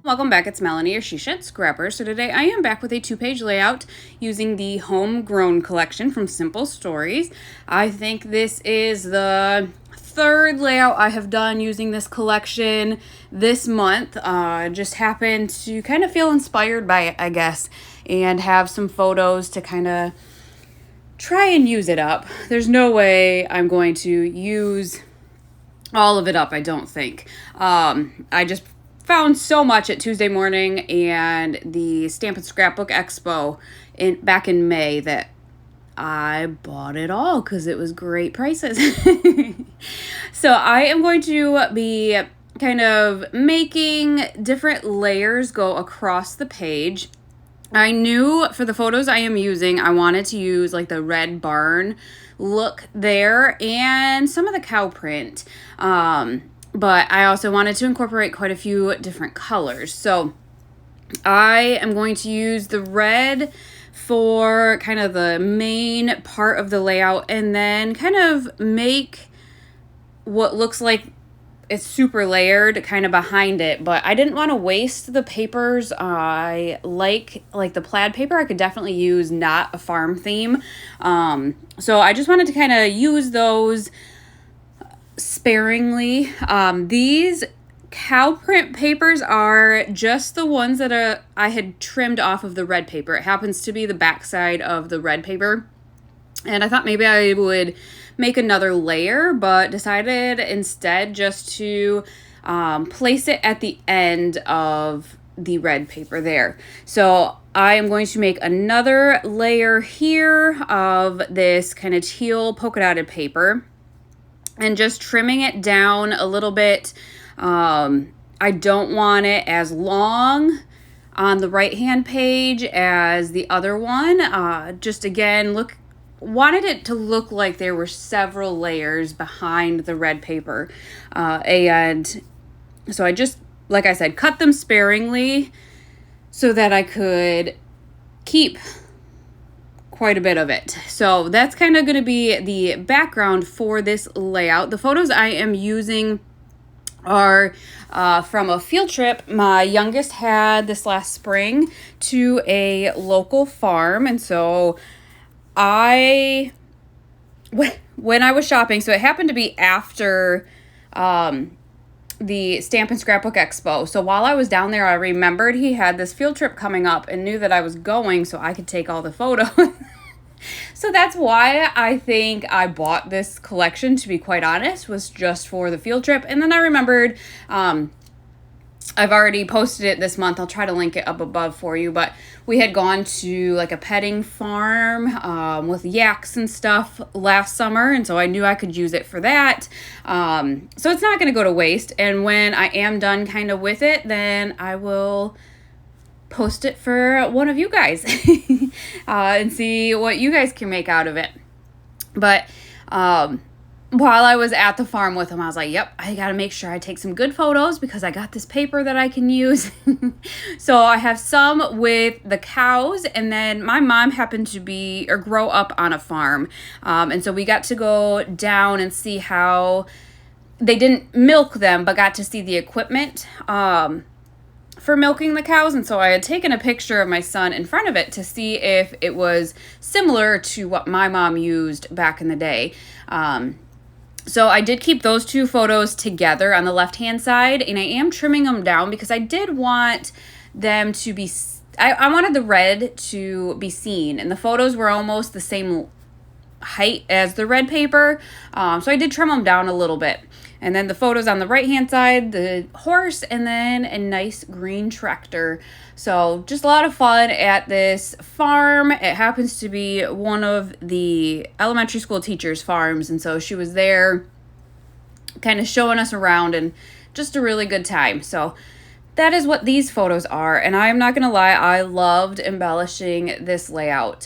Welcome back, it's Melanie or Shisha at Scrapper. So today I am back with a 2-page layout using the Homegrown collection from Simple Stories. I think this is the third layout I have done using this collection this month. Just happened to kind of feel inspired by it, I guess, and have some photos to kind of try and use it up. There's no way I'm going to use all of it up, I don't think. I just found so much at Tuesday Morning and the Stamp and Scrapbook Expo back in May that I bought it all because it was great prices. So I am going to be kind of making different layers go across the page. I knew for the photos I am using, I wanted to use like the red barn look there and some of the cow print. But I also wanted to incorporate quite a few different colors. So I am going to use the red for kind of the main part of the layout and then kind of make what looks like it's super layered kind of behind it. But I didn't want to waste the papers. I like the plaid paper. I could definitely use not a farm theme. So I just wanted to kind of use those sparingly. These cow print papers are just the ones that I had trimmed off of the red paper. It happens to be the backside of the red paper. And I thought maybe I would make another layer, but decided instead just to place it at the end of the red paper there. So I am going to make another layer here of this kind of teal polka dotted paper and just trimming it down a little bit. I don't want it as long on the right hand page as the other one. Just again, wanted it to look like there were several layers behind the red paper. And so I just, like I said, cut them sparingly so that I could keep quite a bit of it. So that's kind of going to be the background for this layout. The photos I am using are from a field trip my youngest had this last spring to a local farm. And so when I was shopping, so it happened to be after the Stamp and Scrapbook Expo. So while I was down there, I remembered he had this field trip coming up and knew that I was going so I could take all the photos. So that's why I think I bought this collection, to be quite honest, was just for the field trip. And then I remembered, I've already posted it this month. I'll try to link it up above for you. But we had gone to like a petting farm with yaks and stuff last summer. And so I knew I could use it for that. So it's not going to go to waste. And when I am done kind of with it, then I will post it for one of you guys and see what you guys can make out of it. But while I was at the farm with him, I was like, yep, I got to make sure I take some good photos because I got this paper that I can use. So I have some with the cows, and then my mom happened to grow up on a farm. And so we got to go down and see how they didn't milk them, but got to see the equipment for milking the cows. And so I had taken a picture of my son in front of it to see if it was similar to what my mom used back in the day. So I did keep those two photos together on the left-hand side, and I am trimming them down because I did want them to be, I wanted the red to be seen, and the photos were almost the same height as the red paper. So I did trim them down a little bit. And then the photos on the right-hand side, the horse, and then a nice green tractor. So just a lot of fun at this farm. It happens to be one of the elementary school teachers' farms. And so she was there kind of showing us around and just a really good time. So that is what these photos are. And I'm not going to lie, I loved embellishing this layout.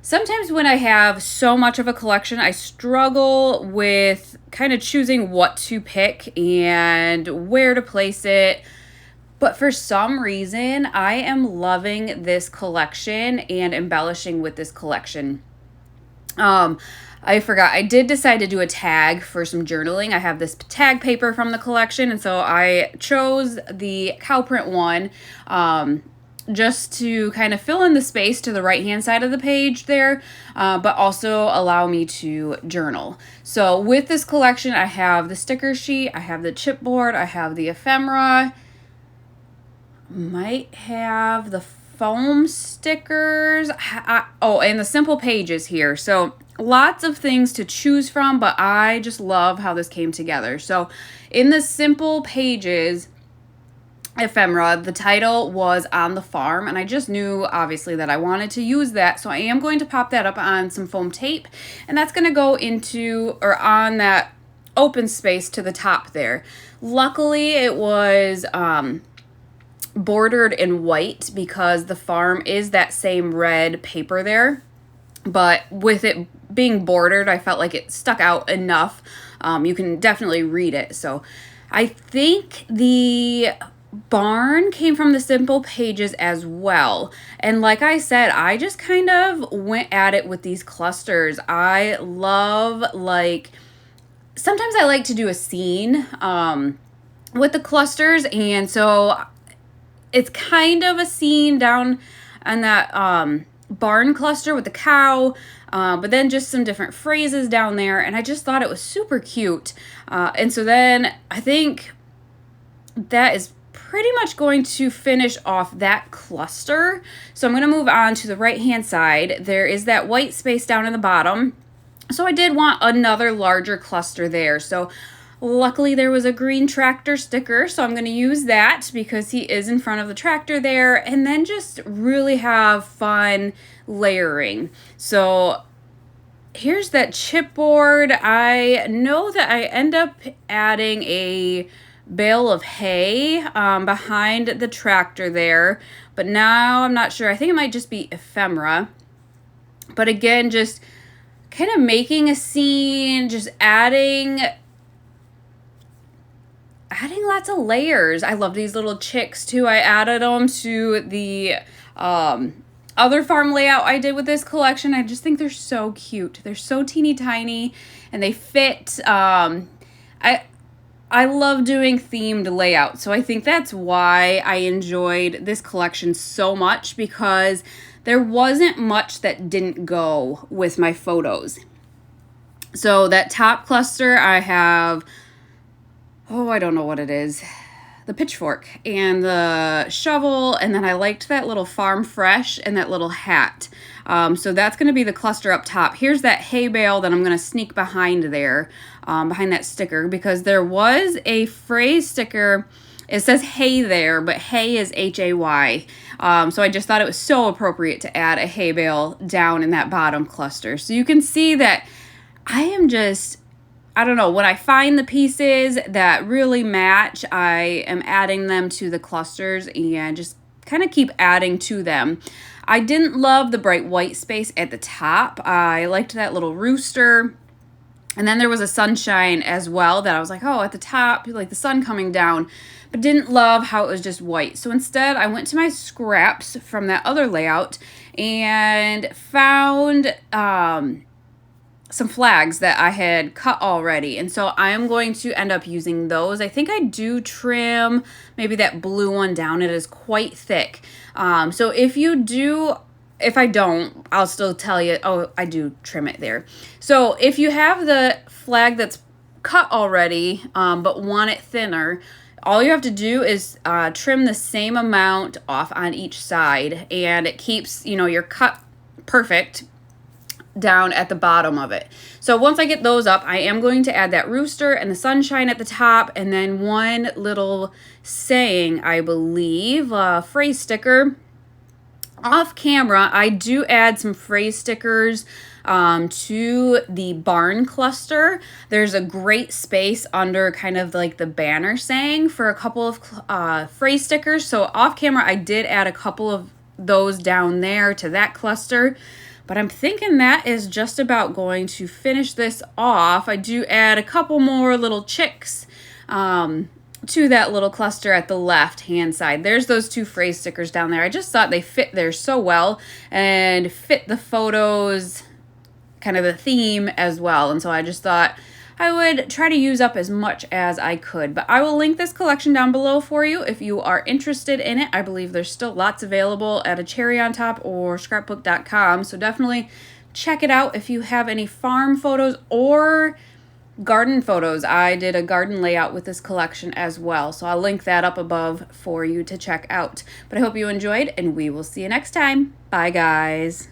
Sometimes when I have so much of a collection, I struggle with kind of choosing what to pick and where to place it. But for some reason, I am loving this collection and embellishing with this collection. I forgot. I did decide to do a tag for some journaling. I have this tag paper from the collection, and so I chose the cow print one just to kind of fill in the space to the right-hand side of the page there, but also allow me to journal. So with this collection, I have the sticker sheet, I have the chipboard, I have the ephemera, might have the foam stickers, and the simple pages here. So lots of things to choose from, but I just love how this came together. So in the simple pages ephemera, the title was On the Farm, and I just knew obviously that I wanted to use that, so I am going to pop that up on some foam tape, and that's going to go into or on that open space to the top there. Luckily it was bordered in white because the farm is that same red paper there, but with it being bordered, I felt like it stuck out enough. You can definitely read it. So I think the barn came from the simple pages as well. And like I said, I just kind of went at it with these clusters. I love, like, sometimes I like to do a scene with the clusters, and so it's kind of a scene down on that barn cluster with the cow, but then just some different phrases down there, and I just thought it was super cute. And so then I think that is pretty much going to finish off that cluster. So I'm going to move on to the right hand side. There is that white space down in the bottom. So I did want another larger cluster there. So luckily there was a green tractor sticker, so I'm going to use that because he is in front of the tractor there, and then just really have fun layering. So here's that chipboard. I know that I end up adding a bale of hay behind the tractor there, but now I'm not sure. I think it might just be ephemera. But again, just kind of making a scene, just adding lots of layers. I love these little chicks too. I added them to the other farm layout I did with this collection. I just think they're so cute. They're so teeny tiny and they fit. I love doing themed layouts, so I think that's why I enjoyed this collection so much, because there wasn't much that didn't go with my photos. So that top cluster, I have, I don't know what it is, the pitchfork and the shovel, and then I liked that little farm fresh and that little hat. So that's going to be the cluster up top. Here's that hay bale that I'm going to sneak behind there, behind that sticker, because there was a phrase sticker. It says hay there, but hay is Hay. So I just thought it was so appropriate to add a hay bale down in that bottom cluster. So you can see that I am just, I don't know, when I find the pieces that really match, I am adding them to the clusters and just kind of keep adding to them. I didn't love the bright white space at the top. I liked that little rooster. And then there was a sunshine as well that I was like, oh, at the top, like the sun coming down, but didn't love how it was just white. So instead, I went to my scraps from that other layout and found some flags that I had cut already. And so I am going to end up using those. I think I do trim maybe that blue one down. It is quite thick. So if I don't, I'll still tell you, oh, I do trim it there. So if you have the flag that's cut already, but want it thinner, all you have to do is trim the same amount off on each side, and it keeps, your cut perfect down at the bottom of it. So once I get those up, I am going to add that rooster and the sunshine at the top, and then one little saying, I believe, phrase sticker. Off camera, I do add some phrase stickers to the barn cluster. There's a great space under kind of like the banner saying for a couple of phrase stickers. So off camera, I did add a couple of those down there to that cluster. But I'm thinking that is just about going to finish this off. I do add a couple more little chicks to that little cluster at the left-hand side. There's those two phrase stickers down there. I just thought they fit there so well and fit the photos kind of the theme as well. And so I just thought I would try to use up as much as I could. But I will link this collection down below for you if you are interested in it. I believe there's still lots available at a Cherry on Top or scrapbook.com. So definitely check it out if you have any farm photos or garden photos. I did a garden layout with this collection as well. So I'll link that up above for you to check out. But I hope you enjoyed, and we will see you next time. Bye, guys.